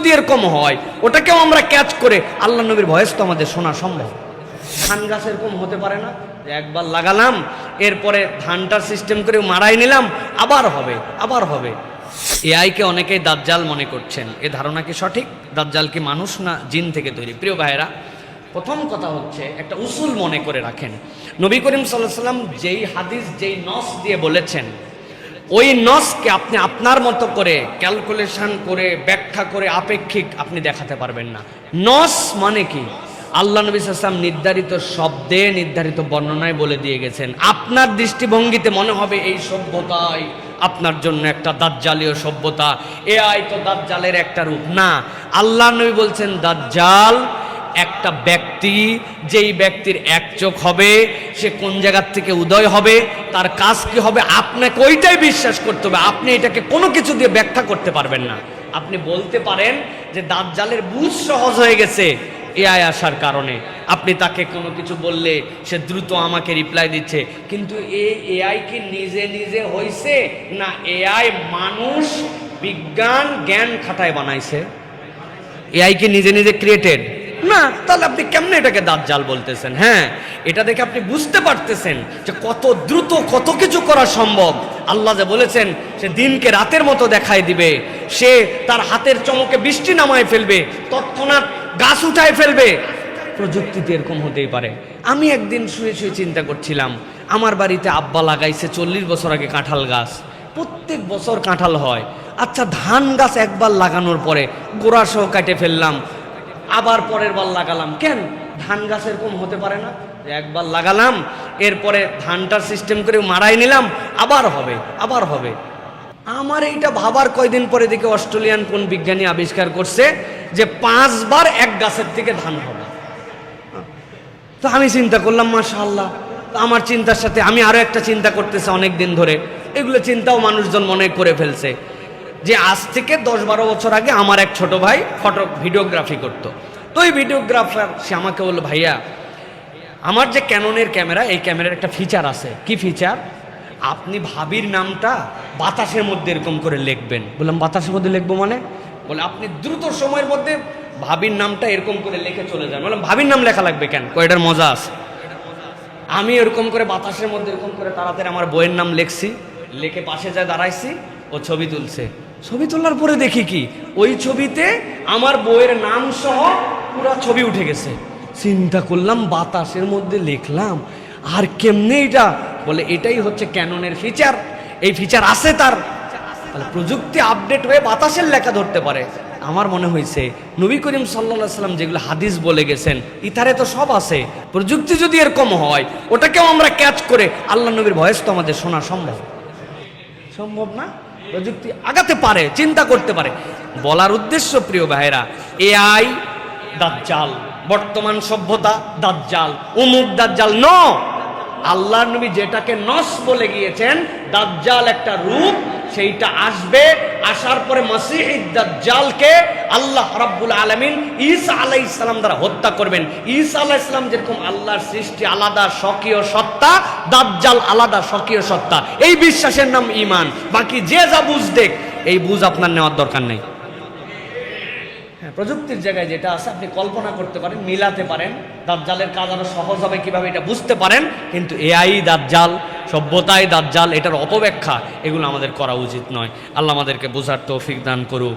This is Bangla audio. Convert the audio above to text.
যদি এরকম হয় ওটাকেও আমরা ক্যাচ করে আল্লাহ নবীর ভয়েস তো আমাদের শোনা সম্ভব। ধান গাছ এরকম হতে পারে না যে একবার লাগালাম এরপরে ধানটার সিস্টেম করে মারাই নিলাম, আবার হবে আবার হবে। এআইকে অনেকেই দাজ্জাল মনে করছেন, এ ধারণা কি সঠিক? দাজ্জাল কি মানুষ না জিন থেকে তৈরি? প্রিয় ভাইয়েরা, প্রথম কথা হচ্ছে একটা উসুল মনে করে রাখেন। নবী করিম সাল্লাল্লাহু আলাইহি ওয়াসাল্লাম যেই হাদিস যেই নস দিয়ে বলেছেন, ওই নসকে আপনি আপনার মতো করে ক্যালকুলেশন করে ব্যাখ্যা করে আপেক্ষিক আপনি দেখাতে পারবেন না। নস মানে কি? আল্লাহ নবী সাল্লাল্লাহু আলাইহি ওয়াসাল্লাম নির্ধারিত শব্দে নির্ধারিত বর্ণনায় বলে দিয়ে গেছেন। আপনার দৃষ্টিভঙ্গিতে মনে হবে এই সভ্যতাই আপনার জন্য একটা দাজ্জালীয় সভ্যতা, এআই তো দাজ্জালের একটা রূপ না। আল্লাহ নবী বলছেন দাজ্জাল একটা ব্যক্তি, যেই ব্যক্তির এক চোখ হবে, সে কোন জায়গার থেকে উদয় হবে, তার কাজ কি হবে, আপনাকে ওইটাই বিশ্বাস করতে হবে। আপনি এটাকে কোনো কিছু দিয়ে ব্যাখ্যা করতে পারবেন না। আপনি বলতে পারেন যে দাজ্জালের বুঝ সহজ হয়ে গেছে এআই আসার কারণে, আপনি তাকে কোনো কিছু বললে সে দ্রুত আমাকে রিপ্লাই দিচ্ছে, কিন্তু এআই কি নিজে নিজে হইছে না এআই মানুষ বিজ্ঞান জ্ঞান খাটায় বানাইছে? এআই কি নিজে নিজে ক্রিয়েটেড না, তাহলে আপনি কেমনে এটাকে দাজ্জাল বলতেছেন? হ্যাঁ, এটা দেখে আপনি বুঝতে পারতেছেন যে কত দ্রুত কত কিছু করা সম্ভব। আল্লাহ যে বলেছেন সে দিনকে রাতের মতো দেখাই দিবে, সে তার হাতের চমকে বৃষ্টি নামায় ফেলবে, তৎক্ষণাৎ গাছ উঠায় ফেলবে। প্রযুক্তিতে এরকম হতেই পারে। আমি একদিন শুয়ে শুয়ে চিন্তা করছিলাম, আমার বাড়িতে আব্বা লাগাইছে 40 বছর আগে কাঁঠাল গাছ, প্রত্যেক বছর কাঁঠাল হয়। আচ্ছা, ধান গাছ একবার লাগানোর পরে গোড়া সহ কাটে ফেললাম, আবার পরের বার লাগালাম, কেন? ধান গাছ এরকম হতে পারে না যে একবার লাগালাম এরপরে ধানটার সিস্টেম করে মারাই নিলাম, আবার হবে আবার হবে। আমার এইটা ভাবার কয়দিন পরে দেখে অস্ট্রেলিয়ান কোন বিজ্ঞানী আবিষ্কার করছে যে 5 বার এক গাছের থেকে ধান হবে। তো আমি চিন্তা করলাম মাশাআল্লাহ। আমার চিন্তার সাথে আমি আরো একটা চিন্তা করতেছি অনেক দিন ধরে, এগুলো চিন্তাও মানুষজন মনে করে ফেলছে যে আজ থেকে 10-12 বছর আগে আমার এক ছোট ভাই ভিডিওগ্রাফি করতো। তো ওই ভিডিওগ্রাফার সে আমাকে বললো, ভাইয়া আমার যে ক্যাননের ক্যামেরা, এই ক্যামেরার একটা ফিচার আছে। কি ফিচার? আপনি ভাবির নামটা বাতাসের মধ্যে এরকম করে লিখবেন। বললাম বাতাসের মধ্যে লিখবো মানে? বলে আপনি দ্রুত সময়ের মধ্যে ভাবির নামটা এরকম করে লিখে চলে যান। বললাম ভাবির নাম লেখা লাগবে কেন? কয়টার মজা আছে। আমি এরকম করে বাতাসের মধ্যে এরকম করে তাড়াতাড়ি আমার বইয়ের নাম লিখছি, লিখে পাশে যায় দাঁড়াইছি, ও ছবি তুলছে। ছবি তোলার পরে দেখি কি ওই ছবিতে আমার বইয়ের নাম সহ পুরো ছবি উঠে গেছে। চিন্তা করলাম বাতাসের মধ্যে লিখলাম, আর কেমনে এটা? বলে এটাই হচ্ছে ক্যাননের ফিচার, এই ফিচার আছে তার। তাহলে প্রযুক্তি আপডেট হয়ে বাতাসের লেখা ধরতে পারে। আমার মনে হয়েছে নবী করিম সাল্লাল্লাহু আলাইহি ওয়াসাল্লাম যেগুলো হাদিস বলে গেছেন ইতারে তো সব আছে। প্রযুক্তি যদি এরকম হয় ওটাকেও আমরা ক্যাচ করে আল্লাহ নবীর ভয়েস তো আমাদের শোনা সম্ভব সম্ভব না? প্রযুক্তি আগাতে পারে, চিন্তা করতে পারে। বলার উদ্দেশ্য প্রিয় ভাইরা, এআই দাজ্জাল, বর্তমান সভ্যতা দাজ্জাল, উমুক দাজ্জাল ন। আল্লাহর নবী যেটাকে নস বলে গিয়েছেন, দাজ্জাল একটা রূপ, সেইটা আসবে। আসার পরে মসিহুদ দাজ্জালকে আল্লাহ রাব্বুল আলামিন ঈসা আলাইহিস সালাম দ্বারা হত্যা করবেন। ঈসা আলাইহিস সালাম যেরকম আল্লাহর সৃষ্টি আলাদা স্বকীয় সত্তা, দাজ্জাল আলাদা স্বকীয় সত্তা। এই বিশ্বাসের নাম ঈমান। বাকি যে যা বুঝ দেখ, এই বুঝ আপনার নেওয়ার দরকার নেই। প্রযুক্তির জায়গায় যেটা আছে আপনি কল্পনা করতে পারেন, মিলাতে পারেন, দাজ্জালের কাজ আরো সহজ হবে কিভাবে এটা বুঝতে পারেন। কিন্তু এআই দাজ্জাল, সভ্যতায় দাজ্জাল, এটার অপব্যাখ্যা, এগুলো আমাদের করা উচিত নয়। আল্লাহ আমাদেরকে বোঝার তৌফিক দান করুক।